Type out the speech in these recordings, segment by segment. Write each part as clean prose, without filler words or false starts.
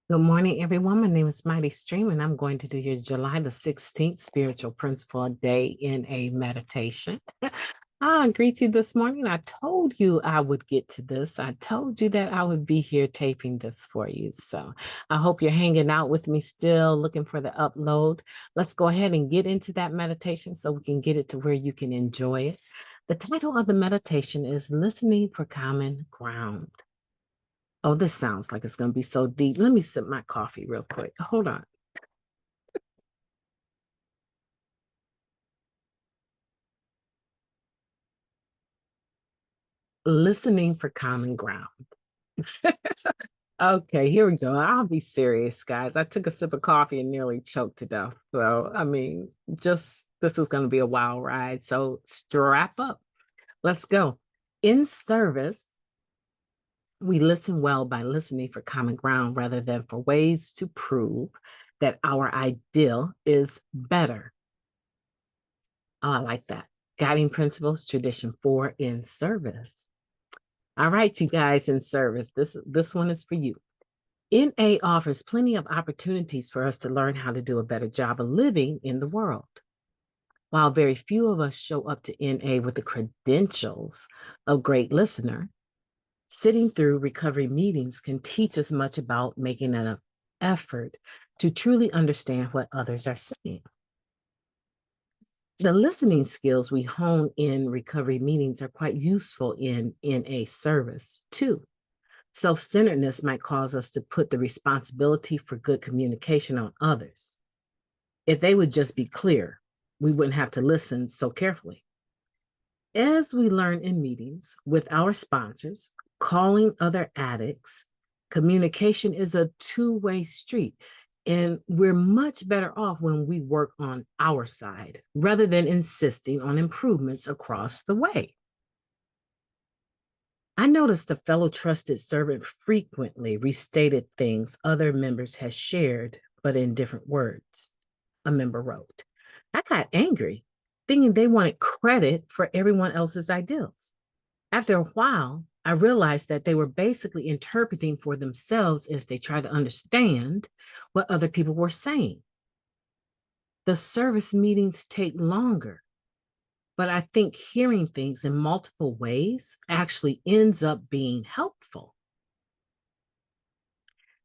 Good morning, everyone. My name is Mighty Stream, and I'm going to do your July the 16th Spiritual Principle Day in a meditation. I greet you this morning. I told you I would get to this. I told you that I would be here taping this for you. So I hope you're hanging out with me still, looking for the upload. Let's go ahead and get into that meditation so we can get it to where you can enjoy it. The title of the meditation is Listening for Common Ground. Oh, this sounds like it's going to be so deep. Let me sip my coffee real quick. Hold on. Listening for common ground. Okay, here we go. I'll be serious, guys. I took a sip of coffee and nearly choked to death. So, just this is going to be a wild ride. So, strap up. Let's go. In service, we listen well by listening for common ground rather than for ways to prove that our ideal is better. Oh, I like that. Guiding principles, tradition 4 in service. All right, you guys in service. This one is for you. NA offers plenty of opportunities for us to learn how to do a better job of living in the world. While very few of us show up to NA with the credentials of great listener, sitting through recovery meetings can teach us much about making an effort to truly understand what others are saying. The listening skills we hone in recovery meetings are quite useful in NA service too. Self-centeredness might cause us to put the responsibility for good communication on others. If they would just be clear, we wouldn't have to listen so carefully. As we learn in meetings with our sponsors, calling other addicts, communication is a two-way street. And we're much better off when we work on our side rather than insisting on improvements across the way. I noticed a fellow trusted servant frequently restated things other members had shared, but in different words. A member wrote, I got angry, thinking they wanted credit for everyone else's ideals. After a while, I realized that they were basically interpreting for themselves as they tried to understand what other people were saying. The service meetings take longer, but I think hearing things in multiple ways actually ends up being helpful.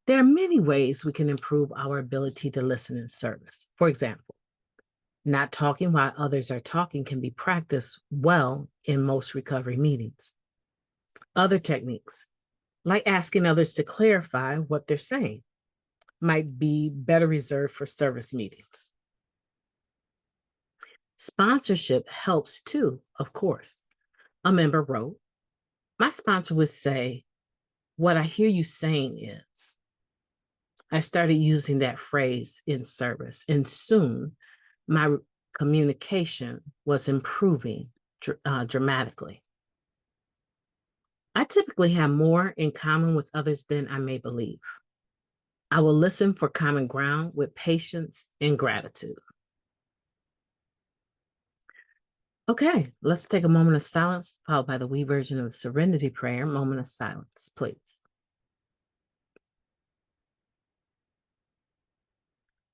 There are many ways we can improve our ability to listen in service. For example, not talking while others are talking can be practiced well in most recovery meetings. Other techniques, like asking others to clarify what they're saying, might be better reserved for service meetings. Sponsorship helps too, of course. A member wrote, my sponsor would say, what I hear you saying is. I started using that phrase in service, and soon my communication was improving dramatically. I typically have more in common with others than I may believe. I will listen for common ground with patience and gratitude. Okay, let's take a moment of silence, followed by the wee version of the Serenity Prayer. Moment of silence, please.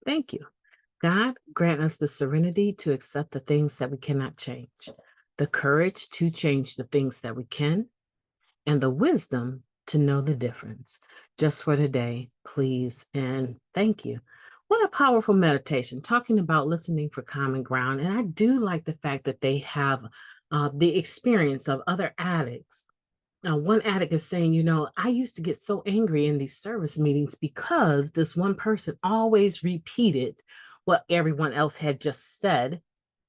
Thank you. God, grant us the serenity to accept the things that we cannot change, the courage to change the things that we can, and the wisdom to know the difference. Just for today, please and thank you. What a powerful meditation, talking about listening for common ground. And I do like the fact that they have the experience of other addicts. One addict is saying, I used to get so angry in these service meetings because this one person always repeated what everyone else had just said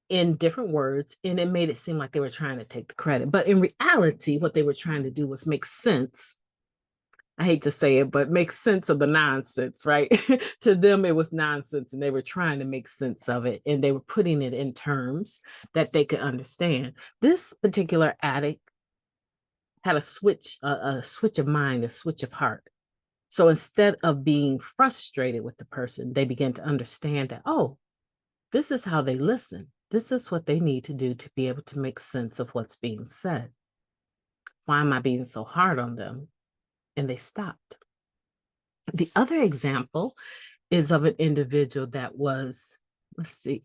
in different words, and it made it seem like they were trying to take the credit. But in reality, what they were trying to do was make sense. I hate to say it, but make sense of the nonsense, right? To them, it was nonsense, and they were trying to make sense of it, and they were putting it in terms that they could understand. This particular addict had a switch of mind, a switch of heart. So instead of being frustrated with the person, they began to understand that, oh, this is how they listen. This is what they need to do to be able to make sense of what's being said. Why am I being so hard on them? And they stopped. The other example is of an individual that was, let's see,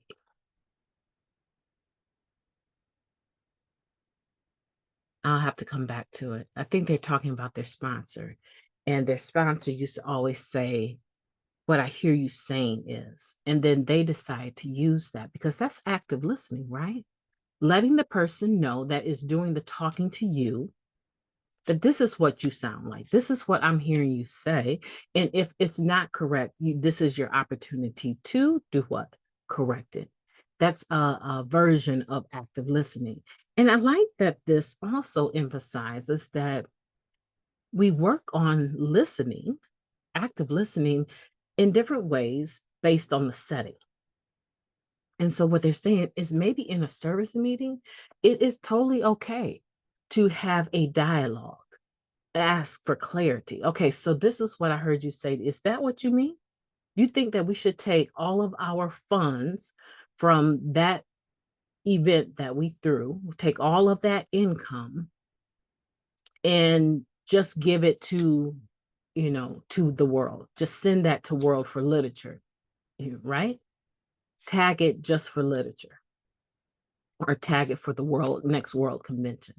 I'll have to come back to it. I think they're talking about their sponsor, and their sponsor used to always say, "What I hear you saying is," and then they decide to use that because that's active listening, right? Letting the person know that is doing the talking to you that this is what you sound like. This is what I'm hearing you say. And if it's not correct, this is your opportunity to do what? Correct it. That's a version of active listening. And I like that this also emphasizes that we work on listening, active listening, in different ways based on the setting. And so what they're saying is maybe in a service meeting, it is totally okay to have a dialogue, ask for clarity. Okay, so this is what I heard you say. Is that what you mean? You think that we should take all of our funds from that event that we threw, take all of that income and just give it to, to the world. Just send that to World for Literature, right? Tag it just for literature or tag it for the next world convention.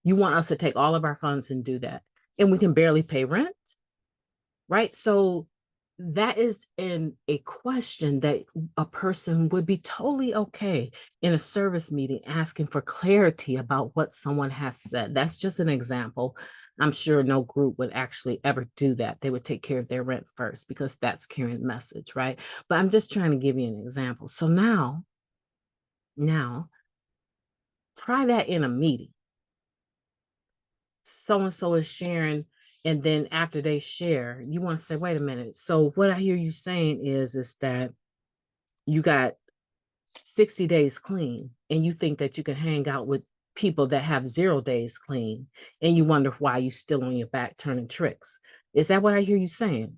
You want us to take all of our funds and do that. And we can barely pay rent, right? So that is a question that a person would be totally okay in a service meeting asking for clarity about what someone has said. That's just an example. I'm sure no group would actually ever do that. They would take care of their rent first because that's carrying message, right? But I'm just trying to give you an example. So now try that in a meeting. So and so is sharing, and then after they share, you want to say, wait a minute. So what I hear you saying is that you got 60 days clean, and you think that you can hang out with people that have 0 days clean, and you wonder why you still on your back turning tricks. Is that what I hear you saying?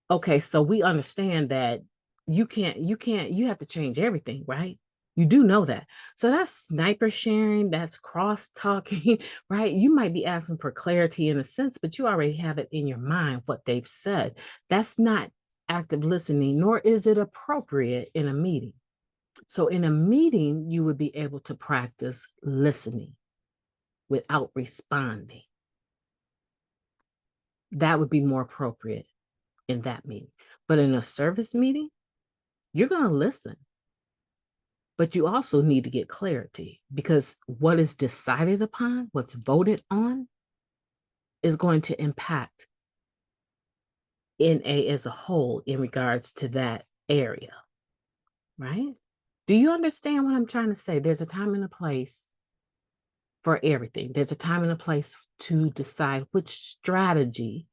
Okay, so we understand that you have to change everything, right? You do know that. So that's sniper sharing, that's cross talking, right? You might be asking for clarity in a sense, but you already have it in your mind what they've said. That's not active listening, nor is it appropriate in a meeting. So in a meeting, you would be able to practice listening without responding. That would be more appropriate in that meeting. But in a service meeting, you're going to listen, but you also need to get clarity because what is decided upon, what's voted on, is going to impact NA as a whole in regards to that area, right? Do you understand what I'm trying to say? There's a time and a place for everything. There's a time and a place to decide which strategy,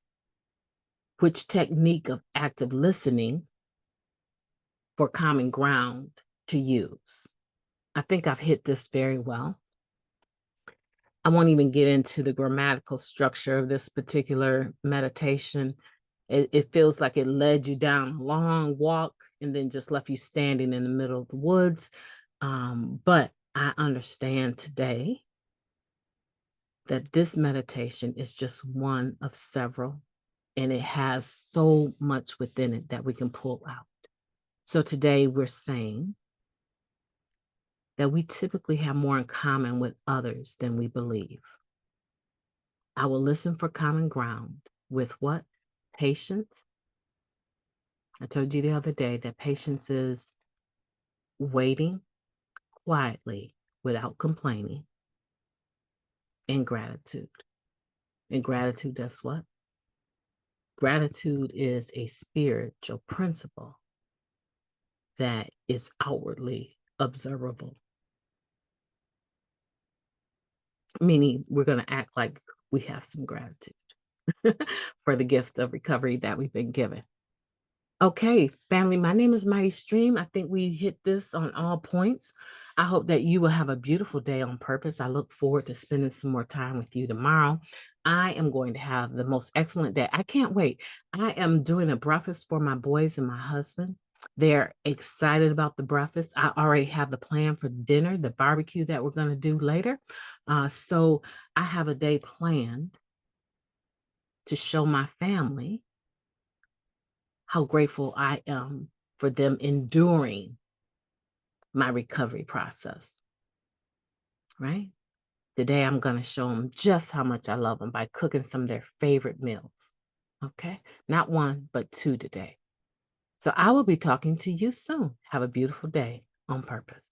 which technique of active listening for common ground to use. I think I've hit this very well. I won't even get into the grammatical structure of this particular meditation. It feels like it led you down a long walk and then just left you standing in the middle of the woods. But I understand today that this meditation is just one of several, and it has so much within it that we can pull out. So today we're saying that we typically have more in common with others than we believe. I will listen for common ground with what? Patience. I told you the other day that patience is waiting quietly without complaining, and gratitude. And gratitude does what? Gratitude is a spiritual principle that is outwardly observable, meaning we're going to act like we have some gratitude for the gift of recovery that we've been given. Okay, family, my name is Mighty Stream. I think we hit this on all points. I hope that you will have a beautiful day on purpose. I look forward to spending some more time with you tomorrow. I am going to have the most excellent day. I can't wait. I am doing a breakfast for my boys and my husband. They're excited about the breakfast. I already have the plan for dinner, the barbecue that we're going to do later. So I have a day planned to show my family how grateful I am for them enduring my recovery process, right? Today, I'm going to show them just how much I love them by cooking some of their favorite meals, okay? Not one, but two today. So I will be talking to you soon. Have a beautiful day on purpose.